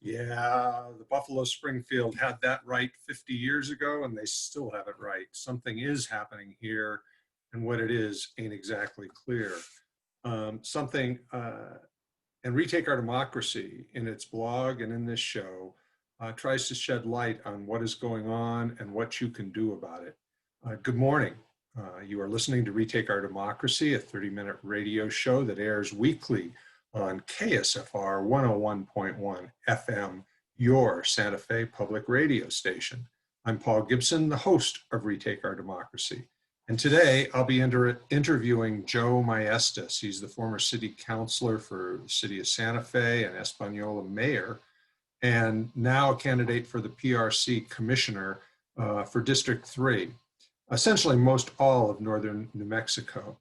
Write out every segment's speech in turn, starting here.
Yeah, the Buffalo Springfield had that right 50 years ago, and they still have it right. Something is happening here, and what it is ain't exactly clear. And Retake Our Democracy in its blog and in this show tries to shed light on what is going on and what you can do about it. Good morning. You are listening to Retake Our Democracy, a 30-minute radio show that airs weekly on KSFR 101.1 FM, your Santa Fe public radio station. I'm Paul Gibson, the host of Retake Our Democracy. And today I'll be interviewing Joe Maestas. He's the former city councilor for the city of Santa Fe and Espanola mayor, and now a candidate for the PRC Commissioner for District 3, essentially most all of northern New Mexico.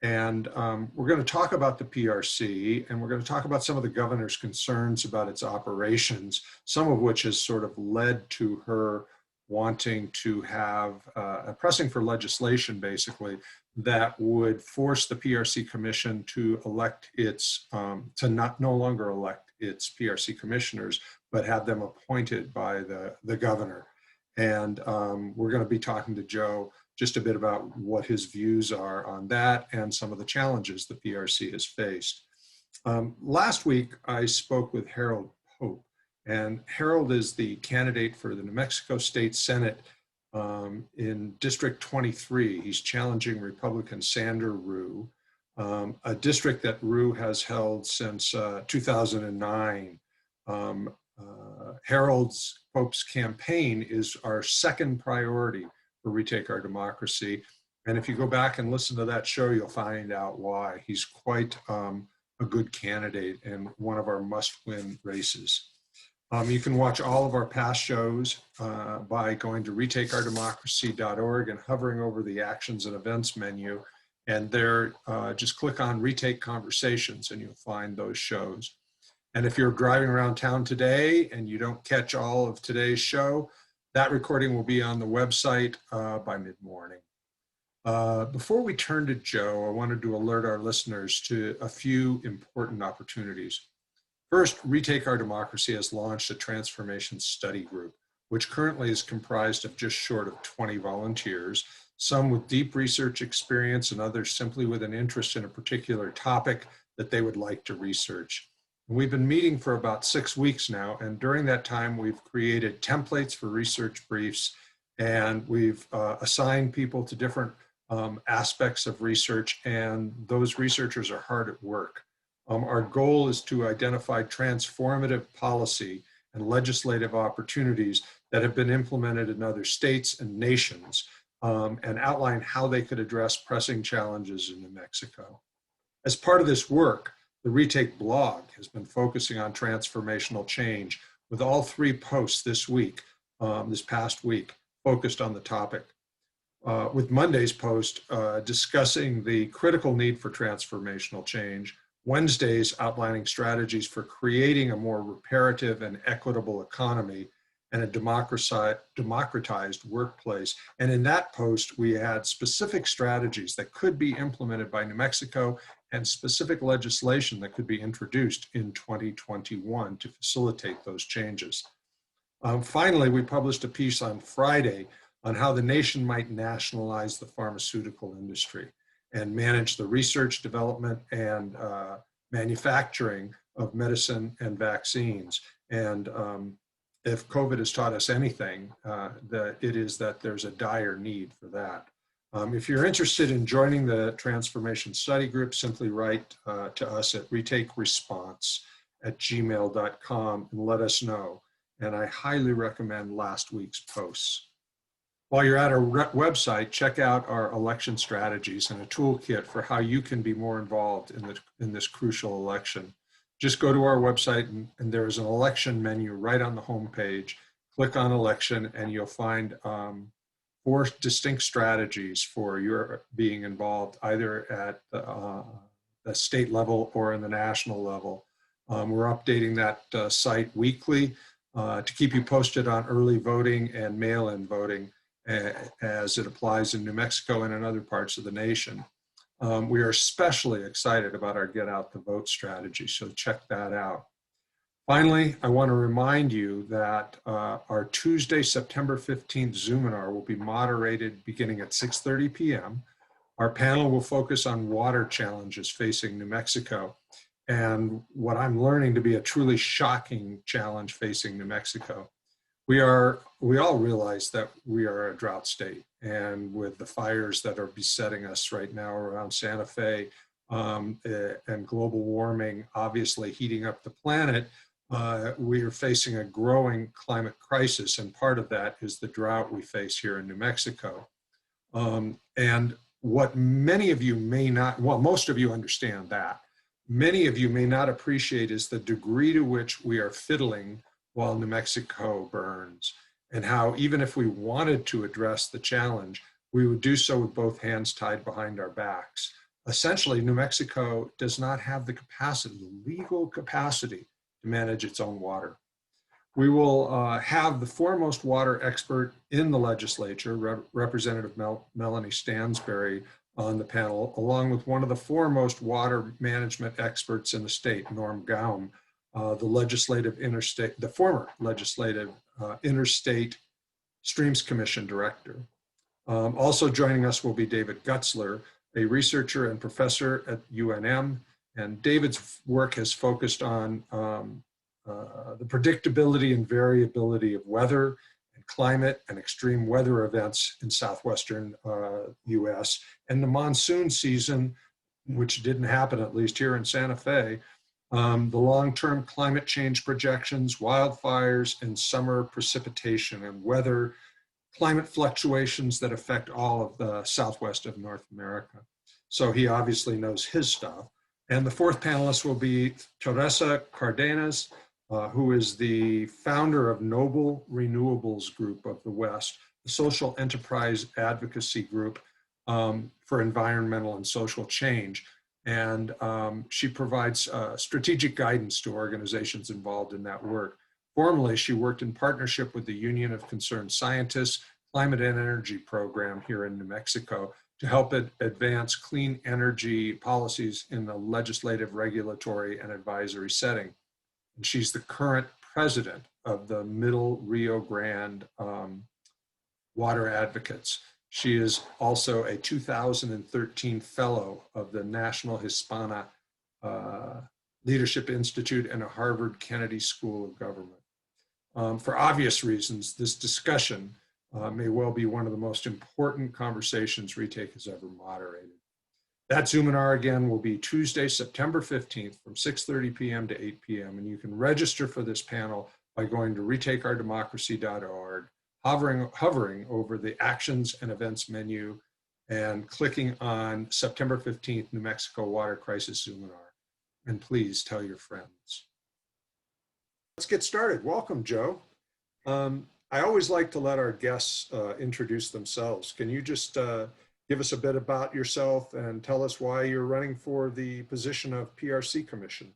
And we're going to talk about the PRC, and we're going to talk about some of the governor's concerns about its operations, some of which has sort of led to her wanting to have, pressing for legislation, basically, that would force the PRC Commission to elect its, no longer elect its PRC commissioners, but have them appointed by the governor. And we're going to be talking to Joe just a bit about what his views are on that and some of the challenges the PRC has faced. Last week, I spoke with Harold Pope, and Harold is the candidate for the New Mexico State Senate in District 23. He's challenging Republican Sander Rue, a district that Rue has held since 2009. Harold's Pope's campaign is our second priority for Retake Our Democracy. And if you go back and listen to that show, you'll find out why. He's quite a good candidate and one of our must-win races. You can watch all of our past shows by going to retakeourdemocracy.org and hovering over the Actions and Events menu. And there, just click on Retake Conversations and you'll find those shows. And if you're driving around town today and you don't catch all of today's show, that recording will be on the website by mid-morning. Before we turn to Joe, I wanted to alert our listeners to a few important opportunities. First, Retake Our Democracy has launched a transformation study group, which currently is comprised of just short of 20 volunteers, some with deep research experience and others simply with an interest in a particular topic that they would like to research. We've been meeting for about 6 weeks now, and during that time, we've created templates for research briefs, and we've assigned people to different aspects of research, and those researchers are hard at work. Our goal is to identify transformative policy and legislative opportunities that have been implemented in other states and nations, and outline how they could address pressing challenges in New Mexico. As part of this work, the Retake blog has been focusing on transformational change, with all 3 posts this past week, focused on the topic. With Monday's post discussing the critical need for transformational change, Wednesday's outlining strategies for creating a more reparative and equitable economy and a democratized workplace. And in that post, we had specific strategies that could be implemented by New Mexico and specific legislation that could be introduced in 2021 to facilitate those changes. Finally, we published a piece on Friday on how the nation might nationalize the pharmaceutical industry and manage the research, development, and manufacturing of medicine and vaccines. And if COVID has taught us anything, it is that there's a dire need for that. If you're interested in joining the Transformation Study Group, simply write to us at retakeresponse@gmail.com and let us know. And I highly recommend last week's posts. While you're at our website, check out our election strategies and a toolkit for how you can be more involved in this crucial election. Just go to our website and there is an election menu right on the homepage. Click on election and you'll find 4 distinct strategies for your being involved either at the state level or in the national level. We're updating that site weekly to keep you posted on early voting and mail-in voting as it applies in New Mexico and in other parts of the nation. We are especially excited about our Get Out the Vote strategy, so check that out. Finally, I want to remind you that our Tuesday, September 15th Zoominar will be moderated beginning at 6:30 p.m. Our panel will focus on water challenges facing New Mexico and what I'm learning to be a truly shocking challenge facing New Mexico. We all realize that we are a drought state, and with the fires that are besetting us right now around Santa Fe and global warming obviously heating up the planet, we are facing a growing climate crisis, and part of that is the drought we face here in New Mexico. And what many of you may not, well, most of you understand that. Many of you may not appreciate is the degree to which we are fiddling while New Mexico burns, and how even if we wanted to address the challenge, we would do so with both hands tied behind our backs. Essentially, New Mexico does not have the capacity, the legal capacity, to manage its own water. We will have the foremost water expert in the legislature, Representative Melanie Stansberry, on the panel, along with one of the foremost water management experts in the state, Norm Gaum, the former legislative interstate Streams Commission director. Also joining us will be David Gutzler, a researcher and professor at UNM, and David's work has focused on the predictability and variability of weather and climate and extreme weather events in southwestern US, and the monsoon season, which didn't happen at least here in Santa Fe, the long-term climate change projections, wildfires, and summer precipitation and weather, climate fluctuations that affect all of the southwest of North America. So he obviously knows his stuff. And the fourth panelist will be Teresa Cardenas, who is the founder of Noble Renewables Group of the West, a social enterprise advocacy group for environmental and social change. And she provides strategic guidance to organizations involved in that work. Formerly, she worked in partnership with the Union of Concerned Scientists Climate and Energy Program here in New Mexico to help it advance clean energy policies in the legislative, regulatory, and advisory setting. And she's the current president of the Middle Rio Grande Water Advocates. She is also a 2013 fellow of the National Hispana Leadership Institute and a Harvard Kennedy School of Government. For obvious reasons, this discussion may well be one of the most important conversations Retake has ever moderated. That Zoominar again will be Tuesday, September 15th from 6:30 p.m. to 8 p.m. And you can register for this panel by going to retakeourdemocracy.org, hovering over the actions and events menu and clicking on September 15th, New Mexico Water Crisis Zoominar. And please tell your friends. Let's get started. Welcome, Joe. I always like to let our guests introduce themselves. Can you just give us a bit about yourself and tell us why you're running for the position of PRC Commissioner?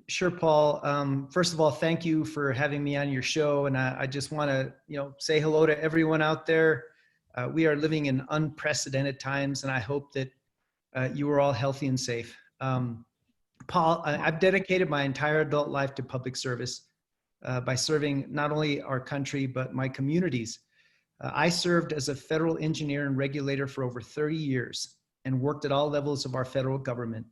Sure, Paul. First of all, thank you for having me on your show. And I just want to, say hello to everyone out there. We are living in unprecedented times, and I hope that you are all healthy and safe. Paul, I've dedicated my entire adult life to public service by serving not only our country, but my communities. I served as a federal engineer and regulator for over 30 years and worked at all levels of our federal government.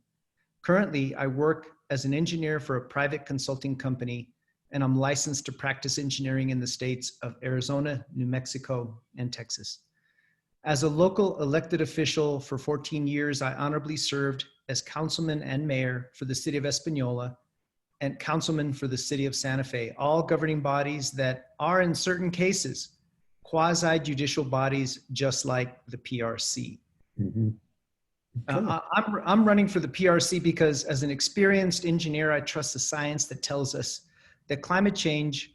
Currently, I work as an engineer for a private consulting company, and I'm licensed to practice engineering in the states of Arizona, New Mexico, and Texas. As a local elected official for 14 years, I honorably served as councilman and mayor for the city of Espanola and councilman for the city of Santa Fe, all governing bodies that are in certain cases quasi-judicial bodies just like the PRC. Mm-hmm. I'm running for the PRC because as an experienced engineer, I trust the science that tells us that climate change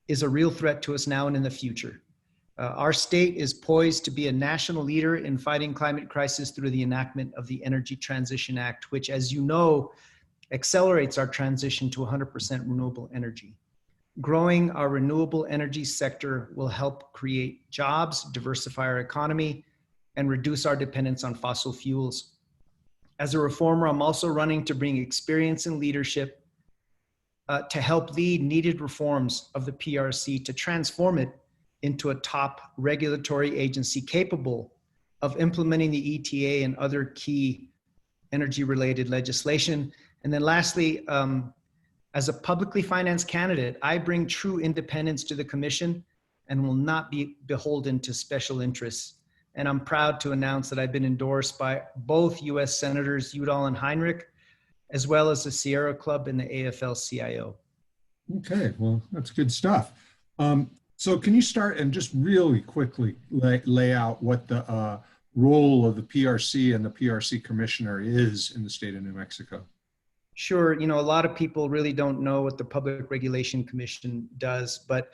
is a real threat to us now and in the future. Our state is poised to be a national leader in fighting climate crisis through the enactment of the Energy Transition Act, which, as you know, accelerates our transition to 100% renewable energy. Growing our renewable energy sector will help create jobs, diversify our economy, and reduce our dependence on fossil fuels. As a reformer, I'm also running to bring experience and leadership to help lead needed reforms of the PRC to transform it into a top regulatory agency capable of implementing the ETA and other key energy-related legislation. And then lastly, as a publicly financed candidate, I bring true independence to the commission and will not be beholden to special interests. And I'm proud to announce that I've been endorsed by both U.S. Senators Udall and Heinrich, as well as the Sierra Club and the AFL-CIO. Okay, well, that's good stuff. So can you start and just really quickly lay out what the role of the PRC and the PRC Commissioner is in the state of New Mexico? Sure. You know, a lot of people really don't know what the Public Regulation Commission does, but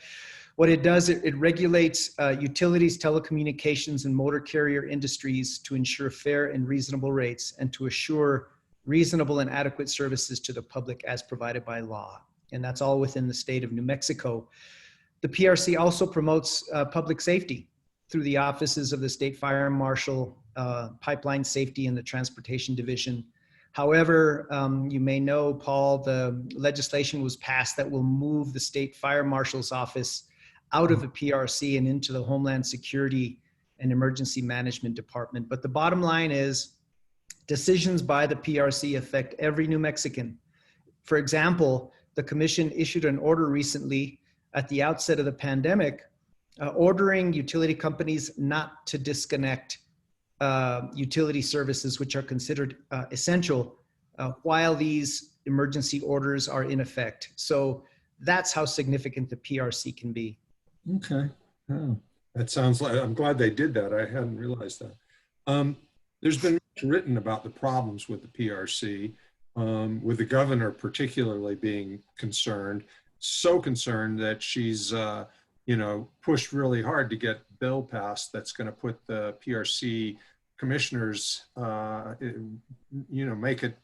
what it does, it regulates utilities, telecommunications, and motor carrier industries to ensure fair and reasonable rates and to assure reasonable and adequate services to the public as provided by law. And that's all within the state of New Mexico. The PRC also promotes public safety through the offices of the State Fire Marshal, Pipeline Safety, and the Transportation Division. However, you may know, Paul, the legislation was passed that will move the State Fire Marshal's office out of the PRC and into the Homeland Security and Emergency Management Department. But the bottom line is decisions by the PRC affect every New Mexican. For example, the commission issued an order recently at the outset of the pandemic, ordering utility companies not to disconnect utility services which are considered essential while these emergency orders are in effect. So that's how significant the PRC can be. Okay. Oh, that sounds like, I'm glad they did that. I hadn't realized that. There's been much written about the problems with the PRC, with the governor particularly being concerned, so concerned that she's, pushed really hard to get a bill passed that's going to put the PRC commissioners, make it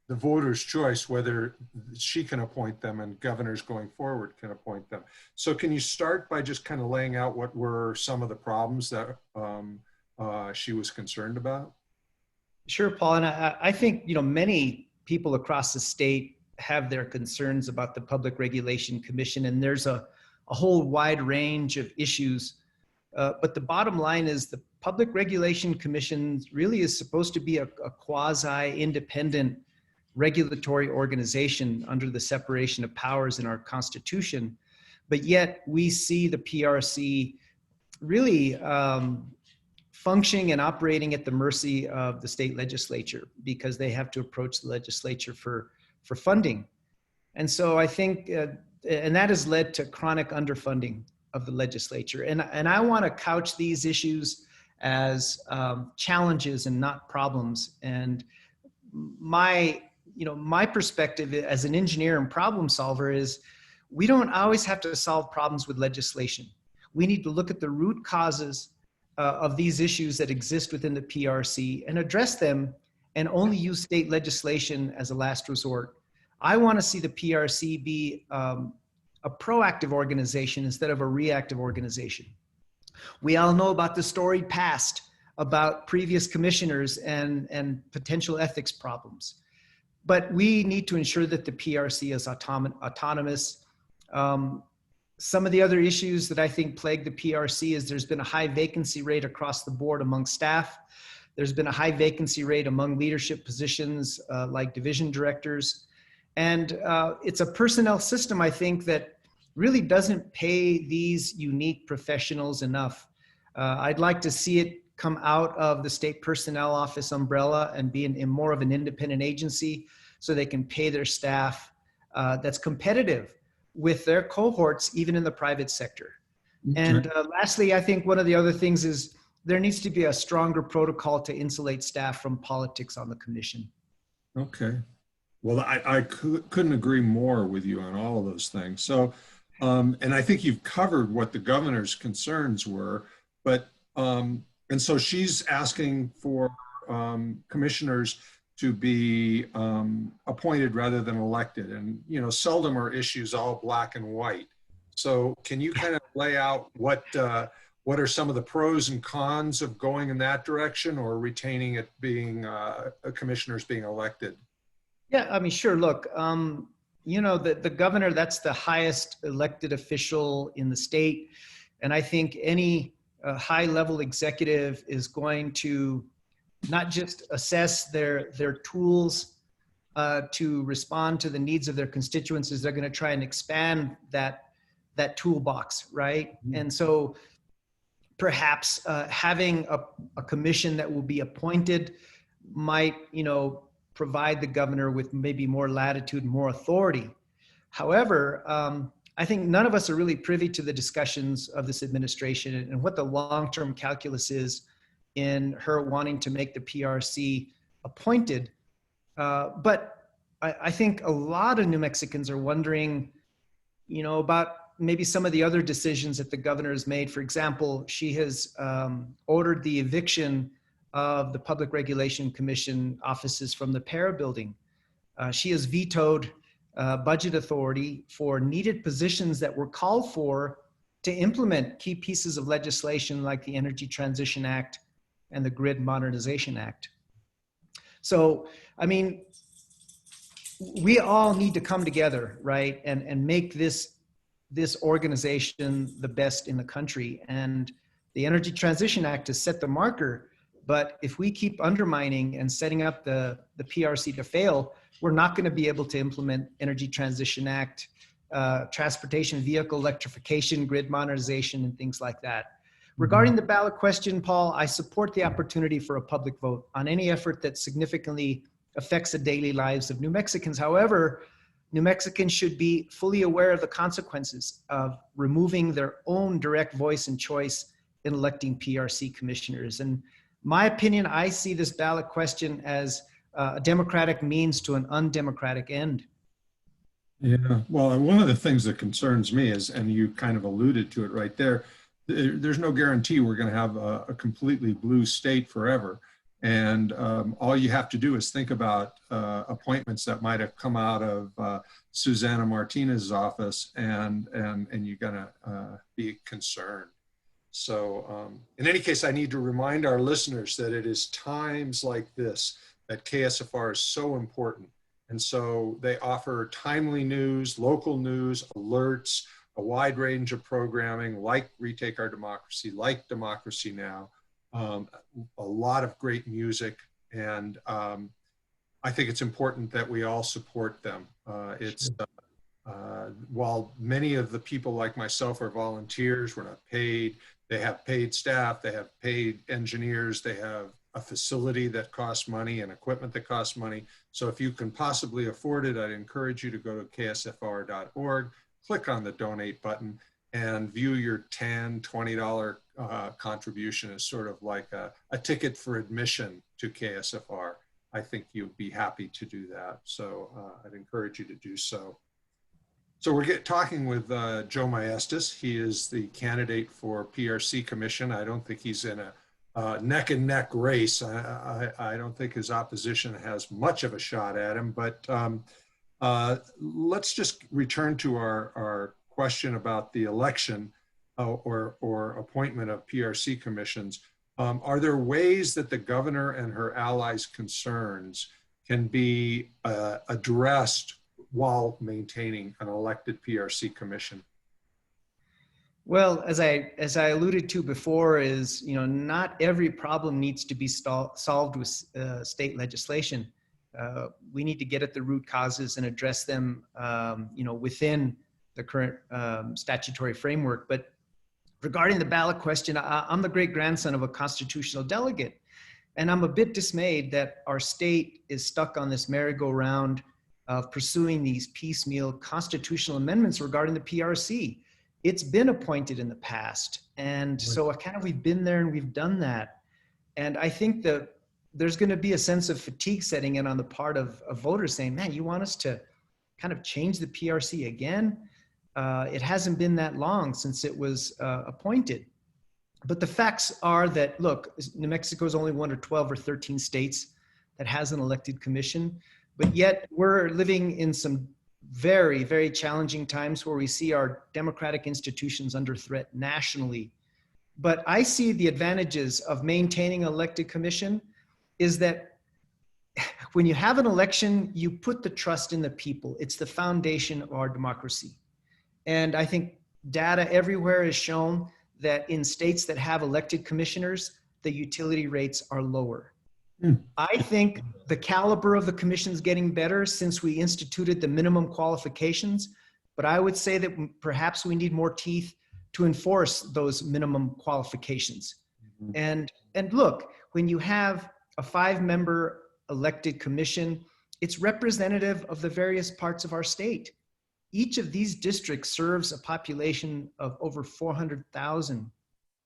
the voters' choice whether she can appoint them and governors going forward can appoint them. So can you start by just kind of laying out what were some of the problems that she was concerned about? Sure, Paul. And I think, many people across the state have their concerns about the Public Regulation Commission, and there's a whole wide range of issues. But the bottom line is the Public Regulation Commission really is supposed to be a quasi-independent regulatory organization under the separation of powers in our Constitution. But yet we see the PRC really functioning and operating at the mercy of the state legislature because they have to approach the legislature for funding. And so I think, and that has led to chronic underfunding of the legislature. And I want to couch these issues as challenges and not problems. And my perspective as an engineer and problem solver is we don't always have to solve problems with legislation. We need to look at the root causes of these issues that exist within the PRC and address them and only use state legislation as a last resort. I want to see the PRC be a proactive organization instead of a reactive organization. We all know about the storied past about previous commissioners and potential ethics problems. But we need to ensure that the PRC is autonomous. Some of the other issues that I think plague the PRC is there's been a high vacancy rate across the board among staff. There's been a high vacancy rate among leadership positions like division directors. And it's a personnel system, I think, that really doesn't pay these unique professionals enough. I'd like to see it come out of the state personnel office umbrella and be in more of an independent agency so they can pay their staff that's competitive with their cohorts, even in the private sector. Okay. And lastly, I think one of the other things is there needs to be a stronger protocol to insulate staff from politics on the commission. Okay. Well, I couldn't agree more with you on all of those things. So, and I think you've covered what the governor's concerns were, but, and so she's asking for commissioners to be appointed rather than elected. And, seldom are issues all black and white. So can you kind of lay out what are some of the pros and cons of going in that direction or retaining it being commissioners being elected? Yeah, I mean, sure. Look, you know, the governor, that's the highest elected official in the state. And I think any high-level executive is going to not just assess their tools to respond to the needs of their constituencies, they're going to try and expand that toolbox, right? Mm. And so perhaps having a commission that will be appointed might, you know, provide the governor with maybe more latitude, more authority. However, I think none of us are really privy to the discussions of this administration and what the long-term calculus is in her wanting to make the PRC appointed. But I think a lot of New Mexicans are wondering, you know, about maybe some of the other decisions that the governor has made. For example, she has ordered the eviction of the Public Regulation Commission offices from the Para building. She has vetoed budget authority for needed positions that were called for to implement key pieces of legislation like the Energy Transition Act and the Grid Modernization Act. So, I mean, we all need to come together, right, and make this organization the best in the country. And the Energy Transition Act has set the marker, but if we keep undermining and setting up the PRC to fail, we're not going to be able to implement Energy Transition Act, transportation vehicle electrification, grid modernization, and things like that. Regarding the ballot question, Paul, I support the opportunity for a public vote on any effort that significantly affects the daily lives of New Mexicans. However, New Mexicans should be fully aware of the consequences of removing their own direct voice and choice in electing PRC commissioners. And my opinion, I see this ballot question as a democratic means to an undemocratic end. Yeah, well, one of the things that concerns me is, and you kind of alluded to it right there, there's no guarantee we're going to have a completely blue state forever. And all you have to do is think about appointments that might have come out of Susana Martinez's office, and you're going to be concerned. So in any case, I need to remind our listeners that it is times like this that KSFR is so important. And so they offer timely news, local news, alerts, a wide range of programming like Retake Our Democracy, like Democracy Now!, a lot of great music. And I think it's important that we all support them. While many of the people like myself are volunteers, we're not paid. They have paid staff, they have paid engineers, they have a facility that costs money and equipment that costs money. So if you can possibly afford it, I'd encourage you to go to ksfr.org, click on the donate button, and view your $10, $20 contribution as sort of like a ticket for admission to KSFR. I think you'd be happy to do that. So I'd encourage you to do so. So we're talking with Joe Maestas. He is the candidate for PRC Commission. I don't think he's in a neck and neck race. I don't think his opposition has much of a shot at him, but let's just return to our question about the election or appointment of PRC commissions. Are there ways that the governor and her allies' concerns can be addressed while maintaining an elected PRC commission? Well, as I alluded to before, is, you know, not every problem needs to be solved with state legislation. We need to get at the root causes and address them, you know, within the current statutory framework. But regarding the ballot question, I'm the great grandson of a constitutional delegate, and I'm a bit dismayed that our state is stuck on this merry-go-round of pursuing these piecemeal constitutional amendments regarding the PRC. It's been appointed in the past. And so we've been there and we've done that. And I think that there's going to be a sense of fatigue setting in on the part of voters saying, man, you want us to kind of change the PRC again? It hasn't been that long since it was appointed. But the facts are that, look, New Mexico is only one of 12 or 13 states that has an elected commission, but yet we're living in some very, very challenging times where we see our democratic institutions under threat nationally. But I see the advantages of maintaining an elected commission is that when you have an election, you put the trust in the people. It's the foundation of our democracy. And I think data everywhere has shown that in states that have elected commissioners, the utility rates are lower. I think the caliber of the commission is getting better since we instituted the minimum qualifications, but I would say that perhaps we need more teeth to enforce those minimum qualifications. And look, when you have a 5-member elected commission, it's representative of the various parts of our state. Each of these districts serves a population of over 400,000.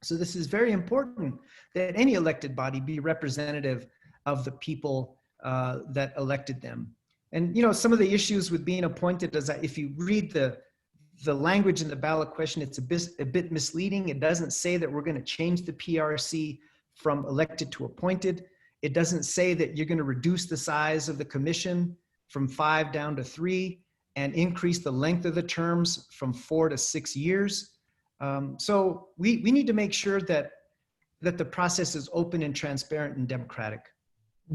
So this is very important that any elected body be representative of the people that elected them. And you know, some of the issues with being appointed is that if you read the language in the ballot question, it's a bit misleading. It doesn't say that we're going to change the PRC from elected to appointed. It doesn't say that you're going to reduce the size of the commission from 5 down to 3 and increase the length of the terms from 4 to 6 years. So we need to make sure that the process is open and transparent and democratic.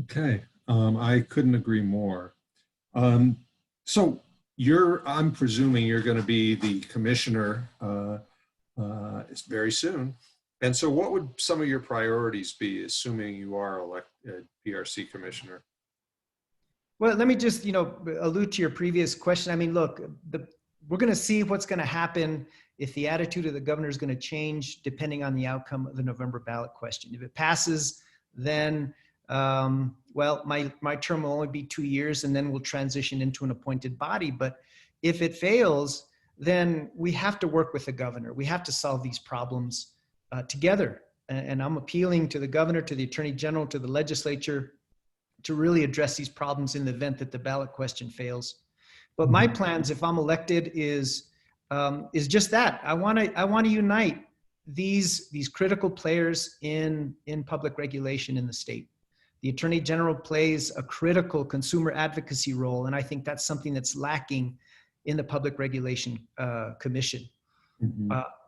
Okay, I couldn't agree more. So I'm presuming you're going to be the commissioner very soon. And so what would some of your priorities be, assuming you are elected PRC commissioner? Well, let me just, allude to your previous question. I mean, look, we're going to see what's going to happen if the attitude of the governor is going to change depending on the outcome of the November ballot question. If it passes, then, well, my term will only be 2 years and then we'll transition into an appointed body. But if it fails, then we have to work with the governor. We have to solve these problems together. And I'm appealing to the governor, to the attorney general, to the legislature to really address these problems in the event that the ballot question fails. But my plans, if I'm elected, is just that. I want to unite these critical players in public regulation in the state. The attorney general plays a critical consumer advocacy role, and I think that's something that's lacking in the Public Regulation Commission.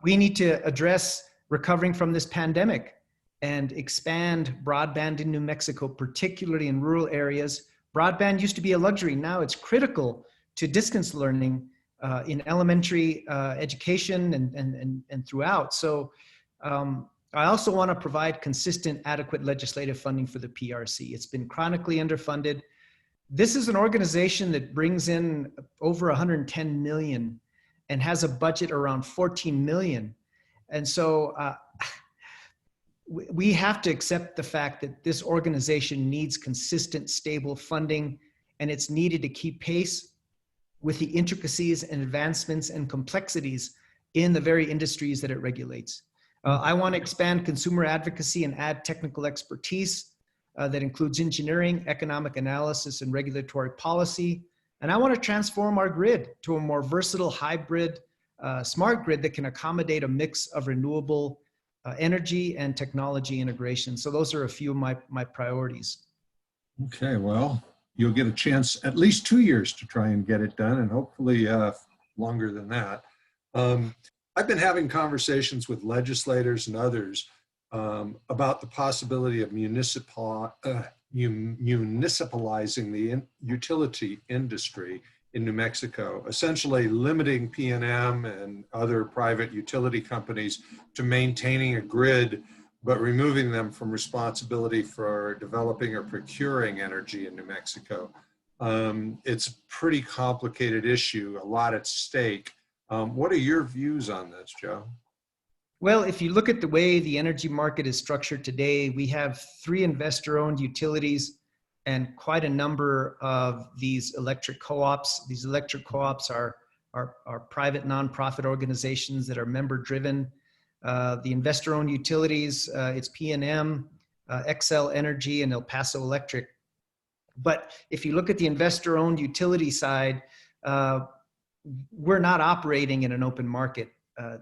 We need to address recovering from this pandemic and expand broadband in New Mexico, particularly in rural areas. Broadband used to be a luxury. Now it's critical to distance learning in elementary education and throughout. So I also want to provide consistent, adequate legislative funding for the PRC. It's been chronically underfunded. This is an organization that brings in over 110 million and has a budget around 14 million. And so we have to accept the fact that this organization needs consistent, stable funding, and it's needed to keep pace with the intricacies and advancements and complexities in the very industries that it regulates. I want to expand consumer advocacy and add technical expertise that includes engineering, economic analysis, and regulatory policy. And I want to transform our grid to a more versatile hybrid smart grid that can accommodate a mix of renewable energy and technology integration. So those are a few of my priorities. Okay, well, you'll get a chance at least 2 years to try and get it done, and hopefully longer than that. I've been having conversations with legislators and others about the possibility of municipalizing the utility industry in New Mexico, essentially limiting P&M and other private utility companies to maintaining a grid, but removing them from responsibility for developing or procuring energy in New Mexico. It's a pretty complicated issue, a lot at stake. What are your views on this, Joe? Well, if you look at the way the energy market is structured today, we have 3 investor-owned utilities and quite a number of these electric co-ops. These electric co-ops are private nonprofit organizations that are member-driven. The investor-owned utilities, it's P&M, Xcel Energy, and El Paso Electric. But if you look at the investor-owned utility side, we're not operating in an open market.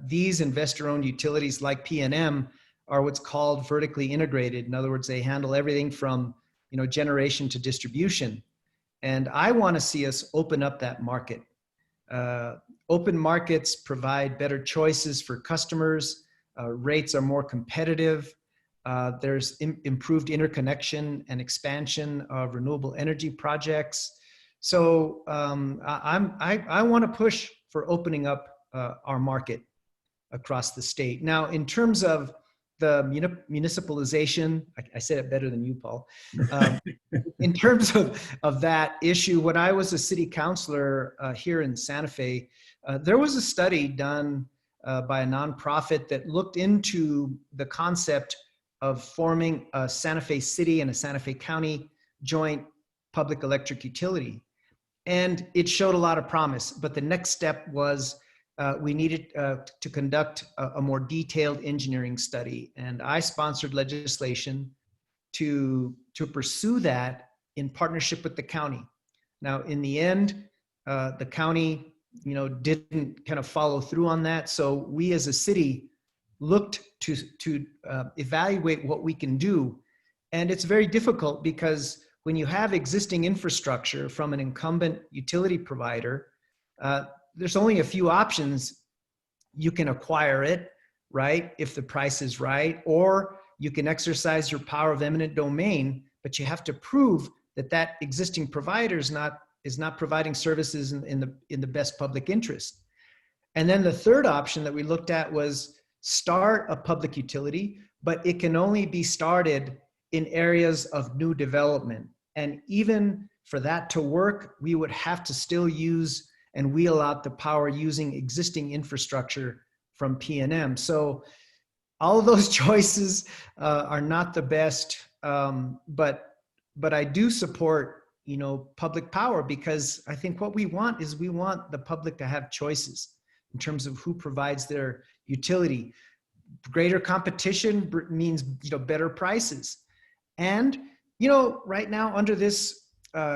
These investor-owned utilities like P&M are what's called vertically integrated. In other words, they handle everything from generation to distribution. And I want to see us open up that market. Open markets provide better choices for customers. Rates are more competitive. There's improved interconnection and expansion of renewable energy projects. So I want to push for opening up our market across the state. Now, in terms of the municipalization, I said it better than you, Paul. In terms of that issue, when I was a city councilor here in Santa Fe, there was a study done by a nonprofit that looked into the concept of forming a Santa Fe City and a Santa Fe County joint public electric utility. And it showed a lot of promise, but the next step was we needed to conduct a more detailed engineering study. And I sponsored legislation to pursue that in partnership with the county. Now, in the end, the county, didn't kind of follow through on that. So we as a city looked to evaluate what we can do. And it's very difficult because when you have existing infrastructure from an incumbent utility provider, there's only a few options. You can acquire it, right, if the price is right, or you can exercise your power of eminent domain, but you have to prove that that existing provider is not providing services in the best public interest. And then the third option that we looked at was start a public utility, but it can only be started in areas of new development. And even for that to work, we would have to still use and wheel out the power using existing infrastructure from PNM. So all of those choices are not the best, but I do support, public power, because I think what we want is we want the public to have choices in terms of who provides their utility. Greater competition means, better prices. And, right now under this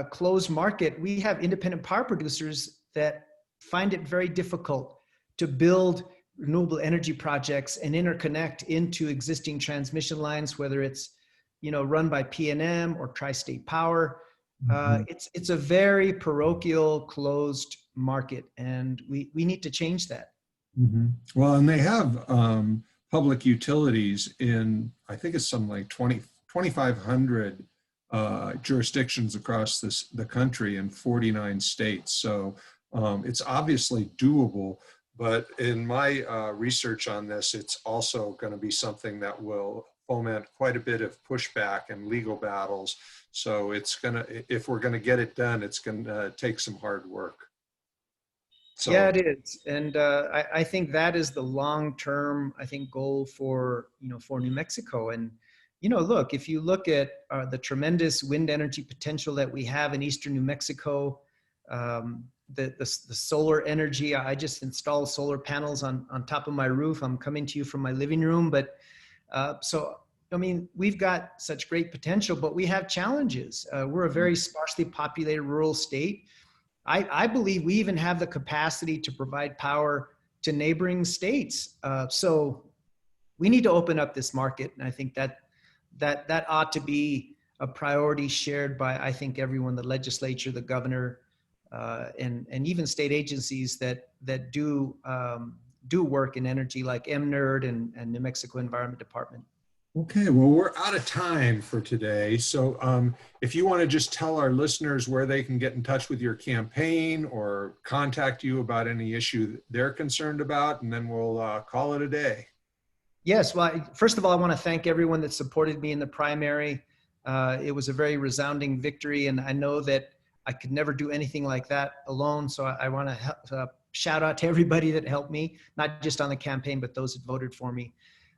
closed market, we have independent power producers that find it very difficult to build renewable energy projects and interconnect into existing transmission lines, whether it's, run by PNM or Tri-State Power. It's a very parochial, closed market, and we need to change that. Well, and they have public utilities in, I think it's something like 2,500 jurisdictions across the country in 49 states. So it's obviously doable, but in my research on this, it's also going to be something that will foment quite a bit of pushback and legal battles. So if we're going to get it done, it's going to take some hard work. So, yeah, it is. And I think that is the long-term, goal for, for New Mexico. And, look, if you look at the tremendous wind energy potential that we have in Eastern New Mexico, the solar energy, I just installed solar panels on top of my roof. I'm coming to you from my living room, but we've got such great potential, but we have challenges. We're a very sparsely populated rural state. I believe we even have the capacity to provide power to neighboring states. So we need to open up this market. And I think that ought to be a priority shared by, I think, everyone, the legislature, the governor, and even state agencies that do work in energy, like MNERD and New Mexico Environment Department. Okay, well, we're out of time for today. So if you want to just tell our listeners where they can get in touch with your campaign or contact you about any issue they're concerned about, and then we'll call it a day. Yes, well, first of all, I want to thank everyone that supported me in the primary. It was a very resounding victory, and I know that I could never do anything like that alone. So I want to shout out to everybody that helped me, not just on the campaign, but those that voted for me.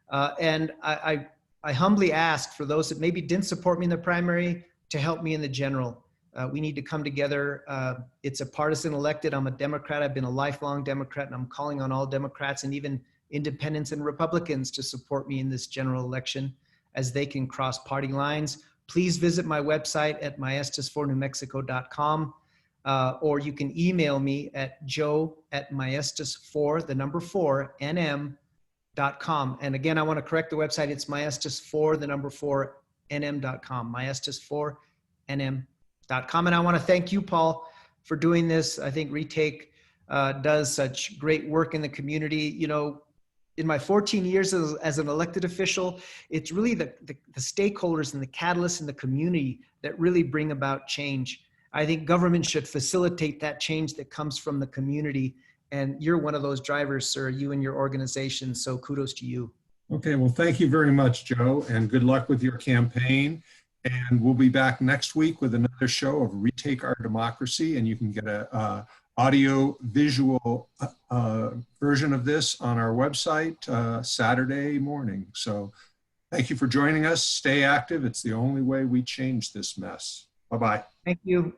And I humbly ask for those that maybe didn't support me in the primary to help me in the general. We need to come together. It's a partisan elected. I'm a Democrat. I've been a lifelong Democrat, and I'm calling on all Democrats and even independents and Republicans to support me in this general election as they can cross party lines. Please visit my website at maestas4newmexico.com, or you can email me at joe@maestas4nm.com. And again, I want to correct the website. It's maestas4nm.com, maestas4nm.com. And I want to thank you, Paul, for doing this. I think Retake does such great work in the community. in my 14 years as an elected official, it's really the stakeholders and the catalysts in the community that really bring about change. I think government should facilitate that change that comes from the community. And you're one of those drivers, sir, you and your organization. So kudos to you. Okay, well, thank you very much, Joe, and good luck with your campaign. And we'll be back next week with another show of Retake Our Democracy, and you can get a audio visual version of this on our website Saturday morning. So thank you for joining us. Stay active. It's the only way we change this mess. Bye-bye. Thank you.